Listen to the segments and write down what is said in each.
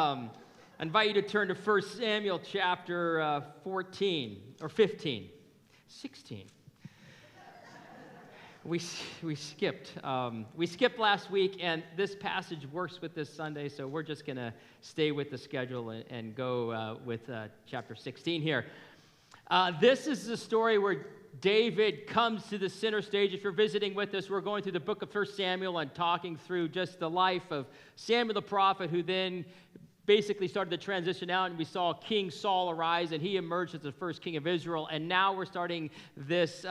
I invite you to turn to 1 Samuel chapter 14, or 15, 16. We skipped. We skipped last week, and this passage works with this Sunday, so we're just going to stay with the schedule and go with chapter 16 here. This is the story where David comes to the center stage. If you're visiting with us, we're going through the book of 1 Samuel and talking through just the life of Samuel the prophet, who then basically started to transition out, and we saw King Saul arise, and he emerged as the first king of Israel. And now we're starting this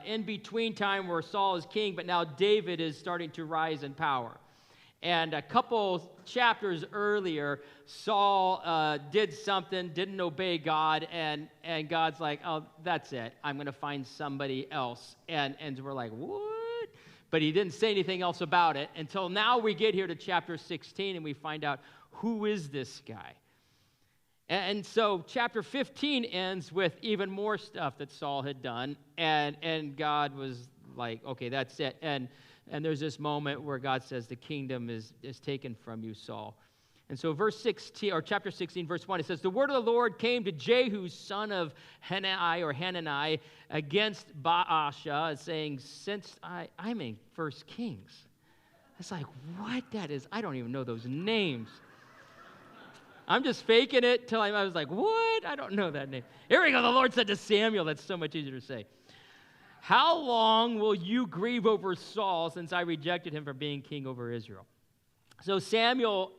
in-between time where Saul is king, but now David is starting to rise in power. And a couple chapters earlier, Saul did something, didn't obey God, and God's like, oh, that's it. I'm going to find somebody else. And we're like, what? But he didn't say anything else about it until now we get here to chapter 16, and we find out, who is this guy? And so chapter 15 ends with even more stuff that Saul had done, and God was like, okay, that's it. And there's this moment where God says, the kingdom is taken from you, Saul. And so chapter 16, verse 1, it says, the word of the Lord came to Jehu, son of Hanani, against Baasha, saying, since I'm in 1 Kings. It's like, what that is? I don't even know those names. I'm just faking it till I was like, what? I don't know that name. Here we go. The Lord said to Samuel, that's so much easier to say. How long will you grieve over Saul, since I rejected him from being king over Israel? So Samuel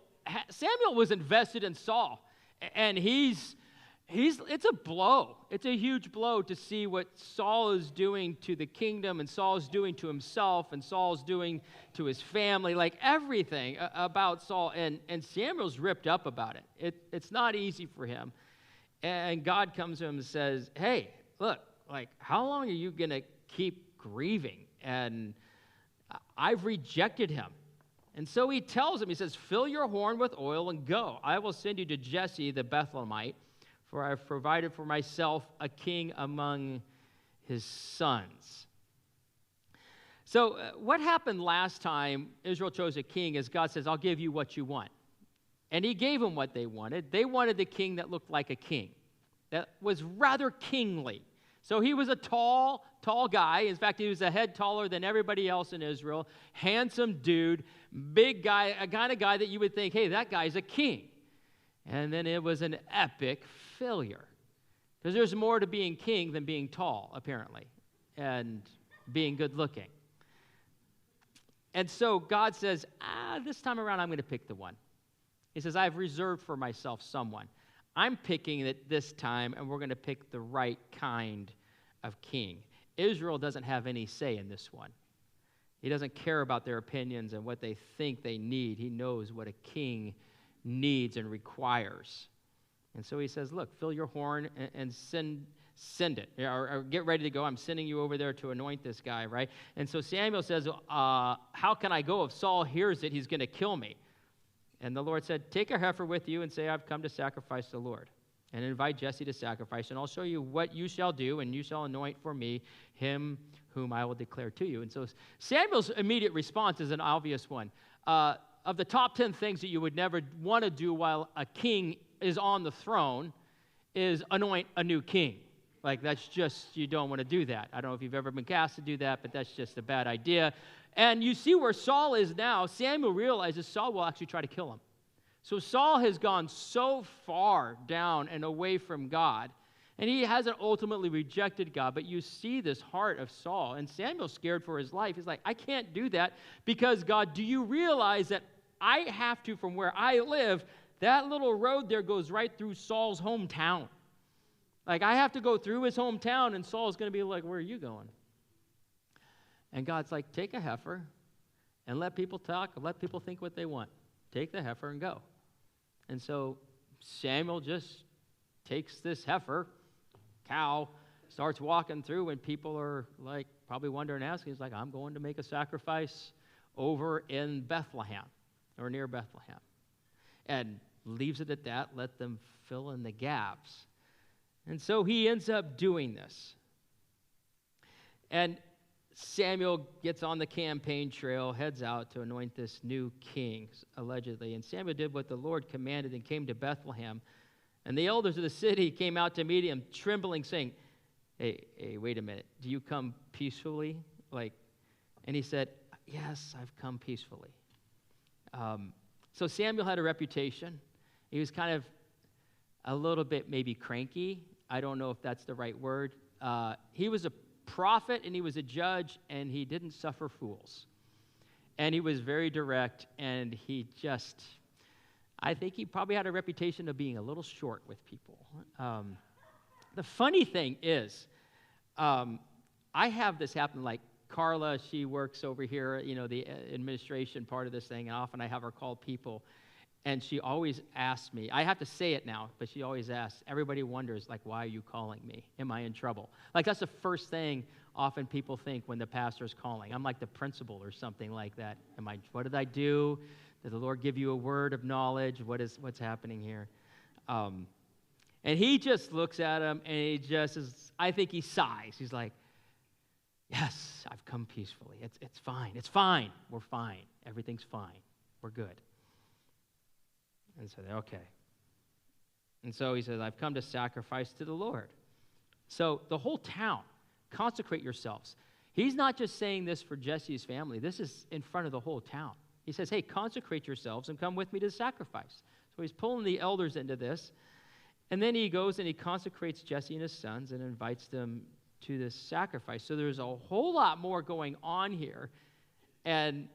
was invested in Saul, and it's a blow. It's a huge blow to see what Saul is doing to the kingdom, and Saul is doing to himself, and Saul is doing to his family, like everything about Saul. And Samuel's ripped up about it. It's not easy for him. And God comes to him and says, hey, look, like, how long are you going to keep grieving? And I've rejected him. And so he tells him, he says, fill your horn with oil and go. I will send you to Jesse the Bethlehemite, for I have provided for myself a king among his sons. So what happened last time Israel chose a king is God says, I'll give you what you want. And he gave them what they wanted. They wanted the king that looked like a king, that was rather kingly. So he was a tall guy. In fact, he was a head taller than everybody else in Israel. Handsome dude, big guy, a kind of guy that you would think, hey, that guy's a king. And then it was an epic failure. Because there's more to being king than being tall, apparently, and being good looking. And so God says, this time around I'm going to pick the one. He says, I've reserved for myself someone. I'm picking it this time, and we're going to pick the right kind of king. Israel doesn't have any say in this one. He doesn't care about their opinions and what they think they need. He knows what a king needs and requires. And so he says, look, fill your horn and send it, or get ready to go. I'm sending you over there to anoint this guy, right? And so Samuel says, how can I go? If Saul hears it, he's going to kill me. And the Lord said, take a heifer with you and say, I've come to sacrifice the Lord. And invite Jesse to sacrifice, and I'll show you what you shall do, and you shall anoint for me him whom I will declare to you. And so Samuel's immediate response is an obvious one. Of the top 10 things that you would never want to do while a king is on the throne is anoint a new king. Like, that's just, you don't want to do that. I don't know if you've ever been cast to do that, but that's just a bad idea. And you see where Saul is now. Samuel realizes Saul will actually try to kill him. So Saul has gone so far down and away from God, and he hasn't ultimately rejected God, but you see this heart of Saul, and Samuel's scared for his life. He's like, I can't do that because, God, do you realize that I have to, from where I live, that little road there goes right through Saul's hometown. Like, I have to go through his hometown, and Saul's going to be like, where are you going? And God's like, take a heifer and let people talk, and let people think what they want. Take the heifer and go. And so Samuel just takes this heifer, cow, starts walking through, and people are like probably wondering and asking. He's like, I'm going to make a sacrifice over in Bethlehem or near Bethlehem. And leaves it at that, let them fill in the gaps. And so he ends up doing this. And Samuel gets on the campaign trail, heads out to anoint this new king, allegedly. And Samuel did what the Lord commanded and came to Bethlehem. And the elders of the city came out to meet him, trembling, saying, hey, wait a minute. Do you come peacefully? And he said, yes, I've come peacefully. So Samuel had a reputation. He was kind of a little bit maybe cranky. I don't know if that's the right word. He was a prophet and he was a judge, and he didn't suffer fools. And he was very direct, and I think he probably had a reputation of being a little short with people. The funny thing is, I have this happen, like Carla, she works over here, the administration part of this thing, and often I have her call people, and she always asks me, I have to say it now, but she always asks, everybody wonders, why are you calling me? Am I in trouble? That's the first thing often people think when the pastor's calling. I'm like the principal or something like that. What did I do? Did the Lord give you a word of knowledge? What's happening here? And he just looks at him, and I think he sighs. He's like, yes, I've come peacefully. It's fine. It's fine. We're fine. Everything's fine. We're good. And so okay. And so he says, I've come to sacrifice to the Lord. So the whole town, consecrate yourselves. He's not just saying this for Jesse's family. This is in front of the whole town. He says, hey, consecrate yourselves and come with me to the sacrifice. So he's pulling the elders into this. And then he goes and he consecrates Jesse and his sons and invites them to this sacrifice. So there's a whole lot more going on here. And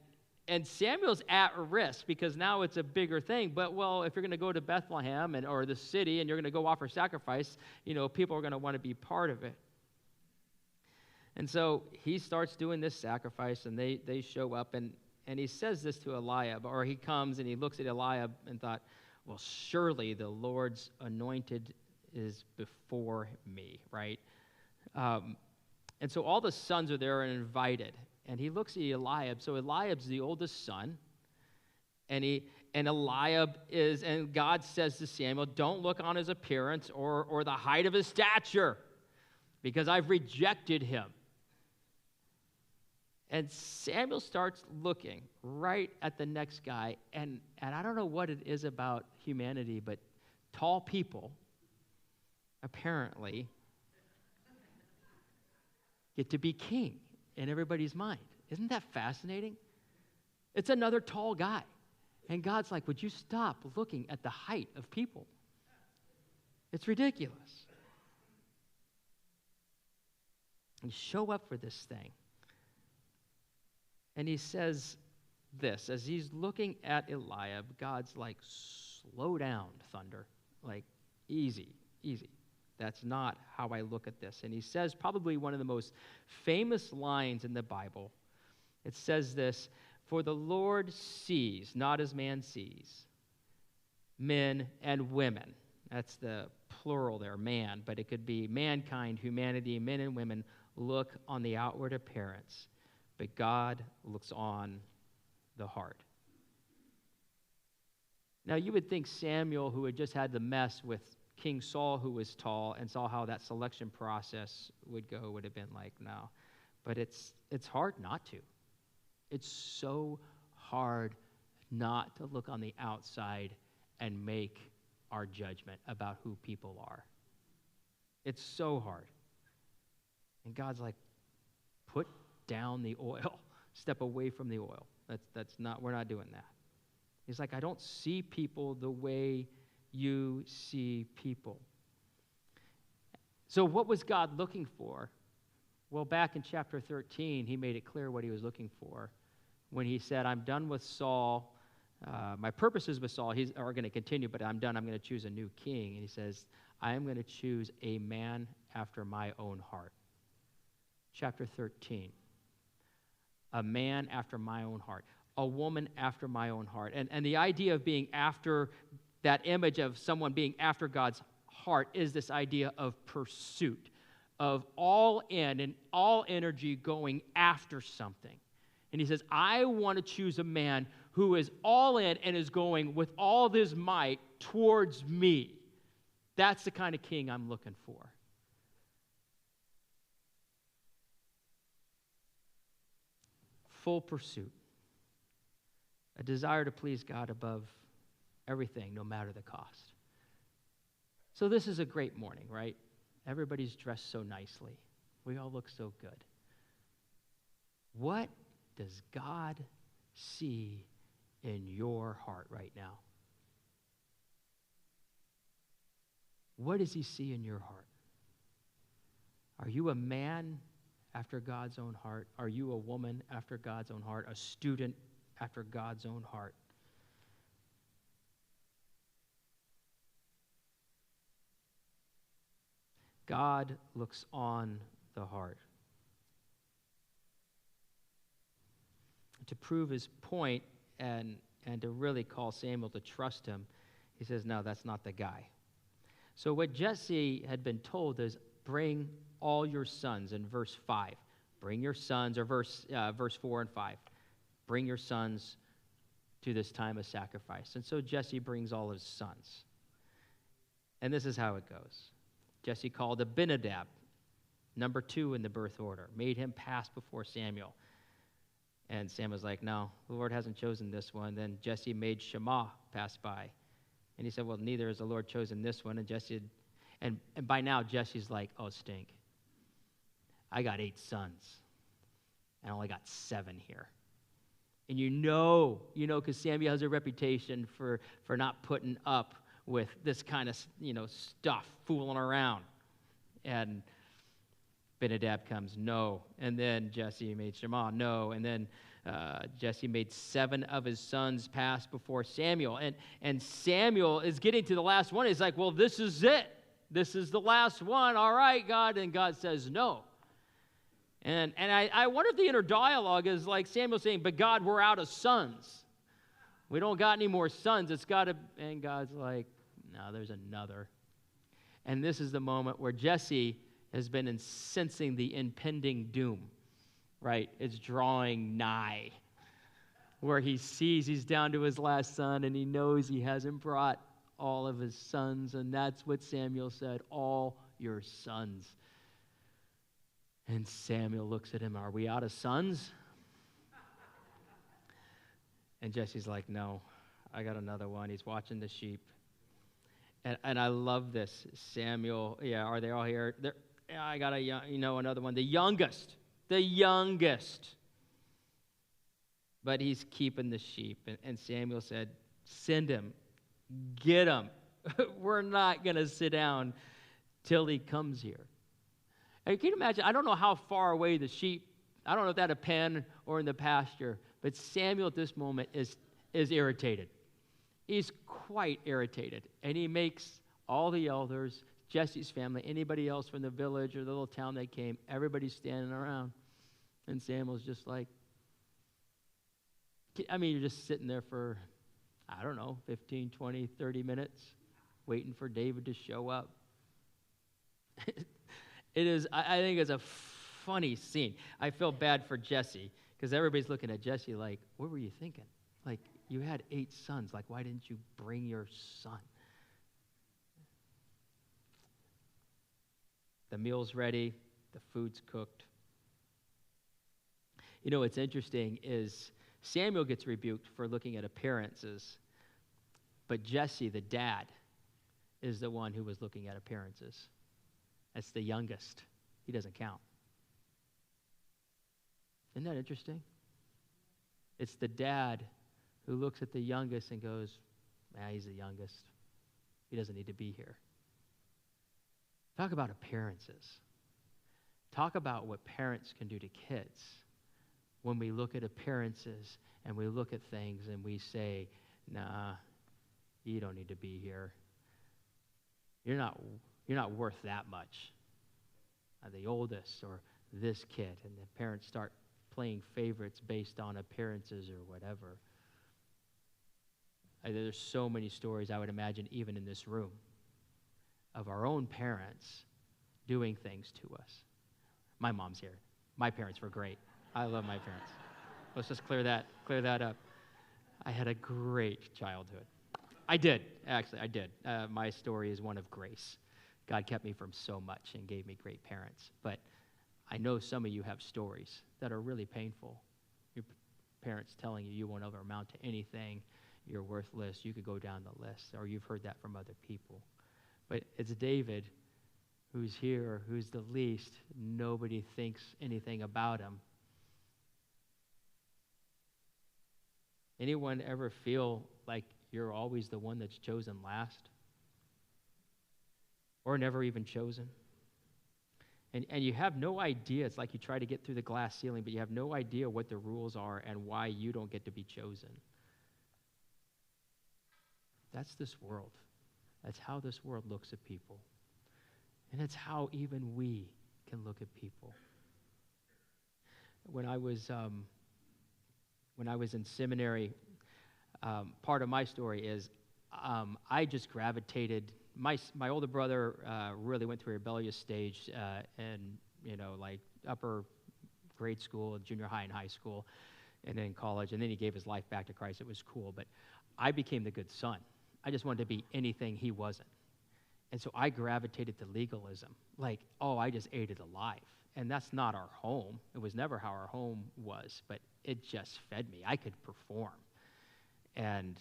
Samuel's at risk because now it's a bigger thing. But, if you're going to go to Bethlehem or the city and you're going to go offer sacrifice, people are going to want to be part of it. And so he starts doing this sacrifice, and they show up, and he says this to Eliab, or he comes and he looks at Eliab and thought, well, surely the Lord's anointed is before me, right? And so all the sons are there and invited. And he looks at Eliab. So Eliab's the oldest son. And Eliab and God says to Samuel, don't look on his appearance or the height of his stature, because I've rejected him. And Samuel starts looking right at the next guy. And I don't know what it is about humanity, but tall people apparently get to be king in everybody's mind. Isn't that fascinating? It's another tall guy. And God's like, would you stop looking at the height of people? It's ridiculous. You show up for this thing. And he says this, as he's looking at Eliab, God's like, slow down, thunder. Easy. That's not how I look at this. And he says probably one of the most famous lines in the Bible. It says this, for the Lord sees, not as man sees, men and women. That's the plural there, man, but it could be mankind, humanity, men and women look on the outward appearance, but God looks on the heart. Now, you would think Samuel, who had just had the mess with King Saul, who was tall, and saw how that selection process would go, would have been like, no. But it's hard not to. It's so hard not to look on the outside and make our judgment about who people are. It's so hard. And God's like, put down the oil. Step away from the oil. We're not doing that. He's like, I don't see people the way you see people. So what was God looking for? Well, back in chapter 13, he made it clear what he was looking for when he said, I'm done with Saul. My purposes with Saul are going to continue, but I'm done. I'm going to choose a new king. And he says, I am going to choose a man after my own heart. Chapter 13. A man after my own heart. A woman after my own heart. And the idea of being after that image of someone being after God's heart is this idea of pursuit, of all in and all energy going after something. And he says, I want to choose a man who is all in and is going with all his might towards me. That's the kind of king I'm looking for. full pursuit, a desire to please God above everything, no matter the cost. So this is a great morning, right? Everybody's dressed so nicely. We all look so good. What does God see in your heart right now? What does he see in your heart? Are you a man after God's own heart? Are you a woman after God's own heart? A student after God's own heart? God looks on the heart. To prove his point and to really call Samuel to trust him, he says, no, that's not the guy. So what Jesse had been told is, bring all your sons in verse 5. Bring your sons, or verse 4 and 5. Bring your sons to this time of sacrifice. And so Jesse brings all his sons. And this is how it goes. Jesse called Abinadab, number 2 in the birth order, made him pass before Samuel. And Samuel's like, no, the Lord hasn't chosen this one. Then Jesse made Shammah pass by. And he said, well, neither has the Lord chosen this one. And Jesse, and by now, Jesse's like, oh, stink. I got 8 sons. And I only got 7 here. And you know, because Samuel has a reputation for not putting up with this kind of, stuff, fooling around. And Abinadab comes, no. And then Jesse made Shammah, no. And then Jesse made 7 of his sons pass before Samuel. And Samuel is getting to the last one. He's like, well, this is it. This is the last one. All right, God. And God says, no. And I wonder if the inner dialogue is like Samuel saying, but God, we're out of sons. We don't got any more sons. It's got to, and God's like, no, there's another. And this is the moment where Jesse has been sensing the impending doom, right? It's drawing nigh, where he sees he's down to his last son, and he knows he hasn't brought all of his sons, and that's what Samuel said, all your sons. And Samuel looks at him, are we out of sons? And Jesse's like, no, I got another one. He's watching the sheep. And I love this. Samuel, are they all here? I got another one. The youngest. But he's keeping the sheep. And Samuel said, send him. Get him. We're not going to sit down till he comes here. And can you imagine? I don't know how far away the sheep, I don't know if that a pen or in the pasture, but Samuel at this moment is irritated. He's quite irritated. And he makes all the elders, Jesse's family, anybody else from the village or the little town they came, everybody's standing around. And Samuel's just like, you're just sitting there for, 15, 20, 30 minutes, waiting for David to show up. I think it's a funny scene. I feel bad for Jesse, because everybody's looking at Jesse like, what were you thinking? Like, you had 8 sons. Like, why didn't you bring your son? The meal's ready. The food's cooked. What's interesting is Samuel gets rebuked for looking at appearances, but Jesse, the dad, is the one who was looking at appearances. That's the youngest. He doesn't count. Isn't that interesting? It's the dad who looks at the youngest and goes, he's the youngest. He doesn't need to be here. Talk about appearances. Talk about what parents can do to kids when we look at appearances and we look at things and we say, nah, you don't need to be here. You're not worth that much. The oldest or this kid, and the parents start playing favorites based on appearances or whatever. There's so many stories, I would imagine, even in this room, of our own parents doing things to us. My mom's here. My parents were great. I love my parents. Let's just clear that up. I had a great childhood. I did. My story is one of grace. God kept me from so much and gave me great parents. But I know some of you have stories that are really painful. Your parents telling you you won't ever amount to anything, you're worthless, you could go down the list, or you've heard that from other people. But it's David who's here, who's the least. Nobody thinks anything about him. Anyone ever feel like you're always the one that's chosen last? Or never even chosen? And you have no idea. It's like you try to get through the glass ceiling, but you have no idea what the rules are and why you don't get to be chosen. That's this world. That's how this world looks at people. And it's how even we can look at people. When I was in seminary, part of my story is I just gravitated. My older brother really went through a rebellious stage in like upper grade school, junior high, and high school, and then college, and then he gave his life back to Christ. It was cool, but I became the good son. I just wanted to be anything he wasn't, and so I gravitated to legalism. Like, I just ate it alive, and that's not our home. It was never how our home was, but it just fed me. I could perform. And,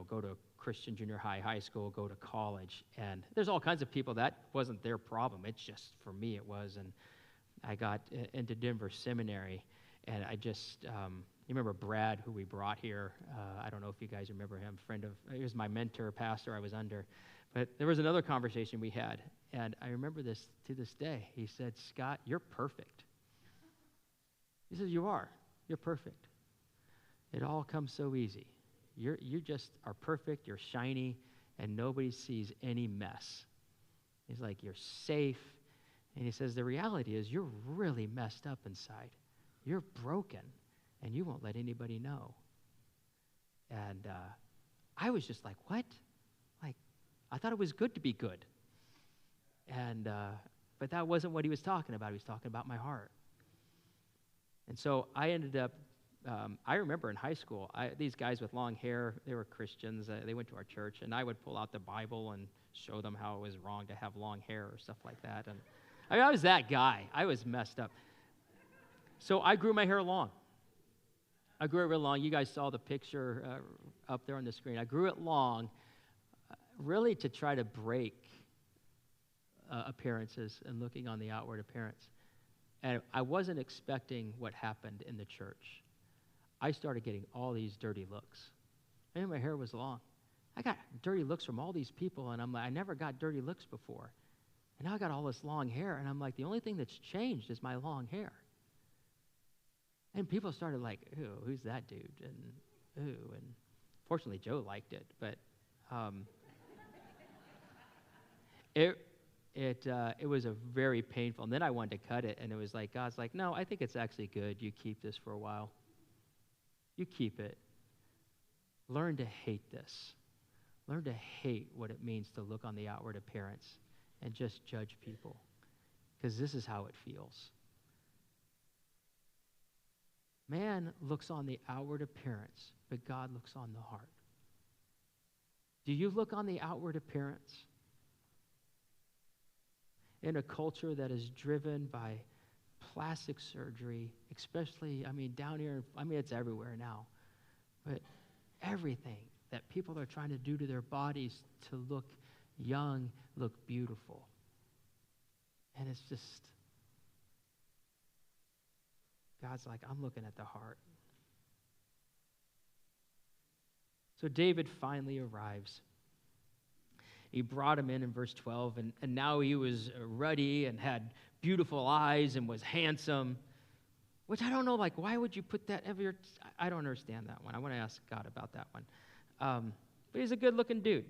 go to Christian junior high, high school, go to college. And there's all kinds of people that wasn't their problem. It's just, for me, it was. And I got into Denver Seminary, and I just, you remember Brad, who we brought here? I don't know if you guys remember him, he was my mentor, pastor I was under. But there was another conversation we had, and I remember this to this day. He said, "Scott, you're perfect." He said, "You are. You're perfect. It all comes so easy. You just are perfect, you're shiny, and nobody sees any mess." He's like, "You're safe." And he says, "The reality is you're really messed up inside. You're broken, and you won't let anybody know." And I was just like, "What?" Like, I thought it was good to be good. And but that wasn't what he was talking about. He was talking about my heart. And so I ended up, I remember in high school, these guys with long hair, they were Christians. They went to our church, and I would pull out the Bible and show them how it was wrong to have long hair or stuff like that. And I was that guy. I was messed up. So I grew my hair long. I grew it real long. You guys saw the picture up there on the screen. I grew it long, really to try to break appearances and looking on the outward appearance. And I wasn't expecting what happened in the church. I started getting all these dirty looks. And my hair was long. I got dirty looks from all these people, and I'm like, I never got dirty looks before. And now I got all this long hair, and I'm like, the only thing that's changed is my long hair. And people started like, "Ooh, who's that dude?" And ooh, and fortunately Joe liked it, but it was a very painful. And then I wanted to cut it, and it was like, God's like, "No, I think it's actually good. You keep this for a while. You keep it. Learn to hate this. Learn to hate what it means to look on the outward appearance and just judge people, because this is how it feels." Man looks on the outward appearance, but God looks on the heart. Do you look on the outward appearance? In a culture that is driven by plastic surgery, especially, down here, it's everywhere now, but everything that people are trying to do to their bodies to look young, look beautiful. And it's just, God's like, I'm looking at the heart. So David finally arrives. He brought him in verse 12, and now he was ruddy and had beautiful eyes and was handsome, which I don't know, like, why would you put that ever? I don't understand that one. I want to ask God about that one. But he's a good-looking dude.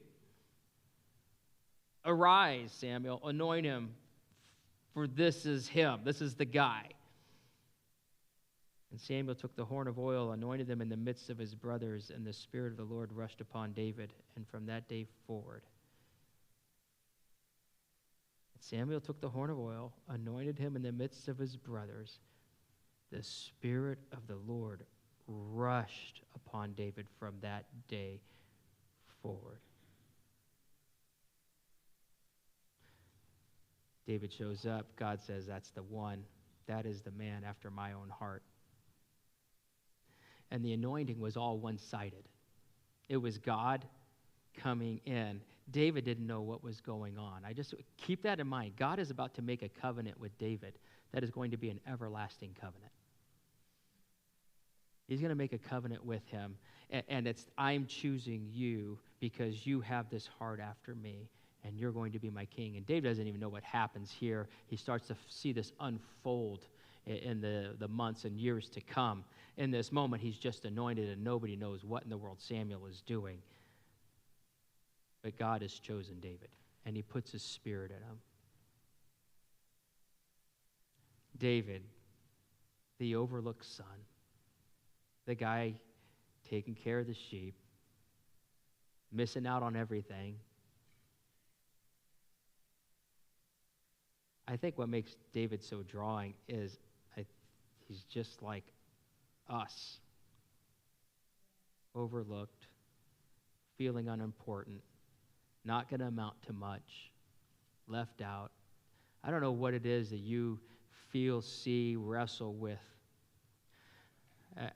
"Arise, Samuel, anoint him, for this is him. This is the guy." And Samuel took the horn of oil, anointed them in the midst of his brothers, and the Spirit of the Lord rushed upon David. And from that day forward, Samuel took the horn of oil, anointed him in the midst of his brothers. The Spirit of the Lord rushed upon David from that day forward. David shows up. God says, "That's the one. That is the man after my own heart." and the anointing was all one-sided. It was God coming in. David didn't know what was going on. I just keep that in mind. God is about to make a covenant with David that is going to be an everlasting covenant. He's going to make a covenant with him, and it's, I'm choosing you because you have this heart after me, and you're going to be my king. And David doesn't even know what happens here. He starts to see this unfold in the months and years to come. In this moment, he's just anointed, and nobody knows what in the world Samuel is doing. But God has chosen David, and he puts his spirit in him. David, the overlooked son, the guy taking care of the sheep, missing out on everything. I think what makes David so drawing is he's just like us, overlooked, feeling unimportant, not going to amount to much, left out. I don't know what it is that you feel, see, wrestle with.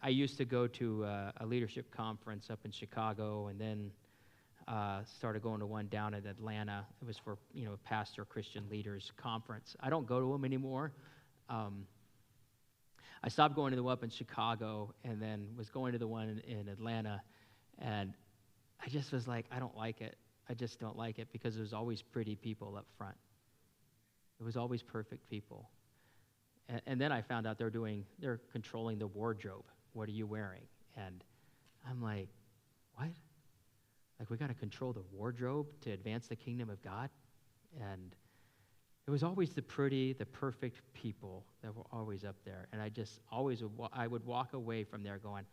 I used to go to a leadership conference up in Chicago, and then started going to one down in Atlanta. It was for, pastor Christian leaders conference. I don't go to them anymore. I stopped going to the one up in Chicago, and then was going to the one in Atlanta, and I just was like, I don't like it. I just don't like it because there's always pretty people up front. It was always perfect people. And then I found out they're controlling the wardrobe. What are you wearing? And I'm like, what? Like, we got to control the wardrobe to advance the kingdom of God? And it was always the pretty, the perfect people that were always up there. And I just always I would walk away from there going,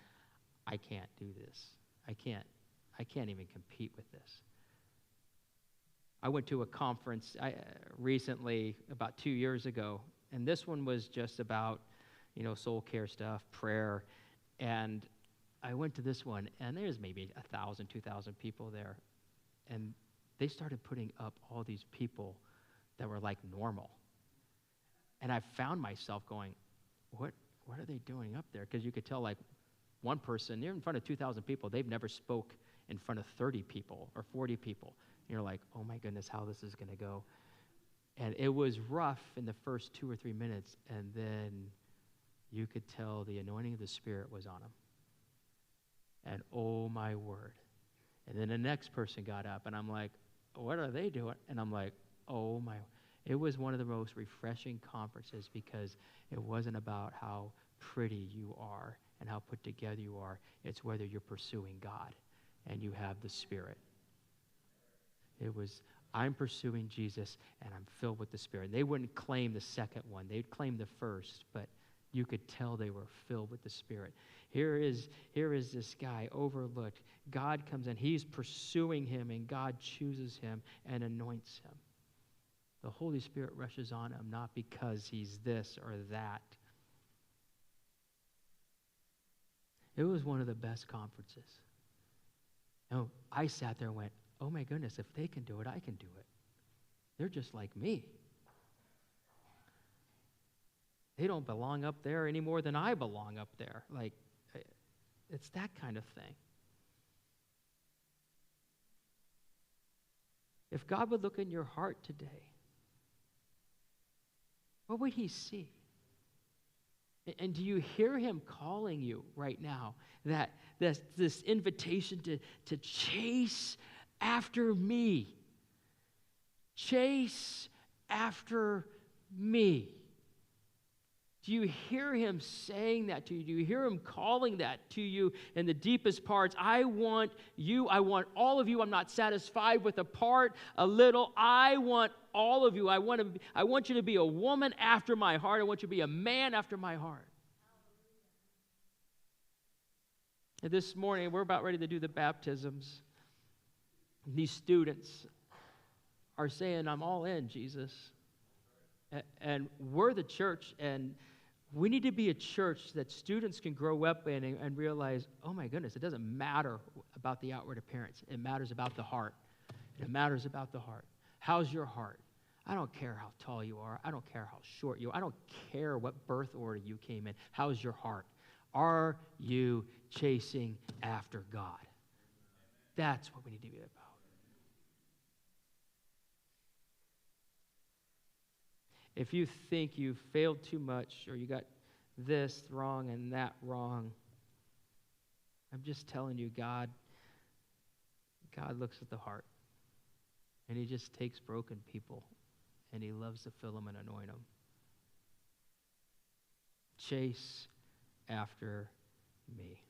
I can't do this. I can't even compete with this. I went to a conference recently, about 2 years ago, and this one was just about, soul care stuff, prayer, and I went to this one, and there's maybe 1,000, 2,000 people there, and they started putting up all these people that were like normal, and I found myself going, what are they doing up there? Because you could tell, like, one person, they're in front of 2,000 people, they've never spoke in front of 30 people or 40 people. You're like, oh my goodness, how this is going to go. And it was rough in the first 2 or 3 minutes, and then you could tell the anointing of the Spirit was on them. And oh my word. And then the next person got up, and I'm like, what are they doing? And I'm like, oh my. It was one of the most refreshing conferences because it wasn't about how pretty you are and how put together you are. It's whether you're pursuing God and you have the Spirit. It was, I'm pursuing Jesus, and I'm filled with the Spirit. They wouldn't claim the second one. They'd claim the first, but you could tell they were filled with the Spirit. Here is this guy overlooked. God comes in. He's pursuing him, and God chooses him and anoints him. The Holy Spirit rushes on him, not because he's this or that. It was one of the best conferences. No, I sat there and went, oh my goodness, if they can do it, I can do it. They're just like me. They don't belong up there any more than I belong up there. Like, it's that kind of thing. If God would look in your heart today, what would he see? And do you hear him calling you right now? That this invitation to chase after me. Chase after me. Do you hear him saying that to you? Do you hear him calling that to you in the deepest parts? I want you. I want all of you. I'm not satisfied with a part, a little. I want all of you. I want you to be a woman after my heart. I want you to be a man after my heart. And this morning, we're about ready to do the baptisms. These students are saying, I'm all in, Jesus. And we're the church, and we need to be a church that students can grow up in and realize, oh my goodness, it doesn't matter about the outward appearance. It matters about the heart. It matters about the heart. How's your heart? I don't care how tall you are. I don't care how short you are. I don't care what birth order you came in. How's your heart? Are you chasing after God? That's what we need to be about. If you think you failed too much or you got this wrong and that wrong, I'm just telling you, God looks at the heart. And he just takes broken people and he loves to fill them and anoint them. Chase after me.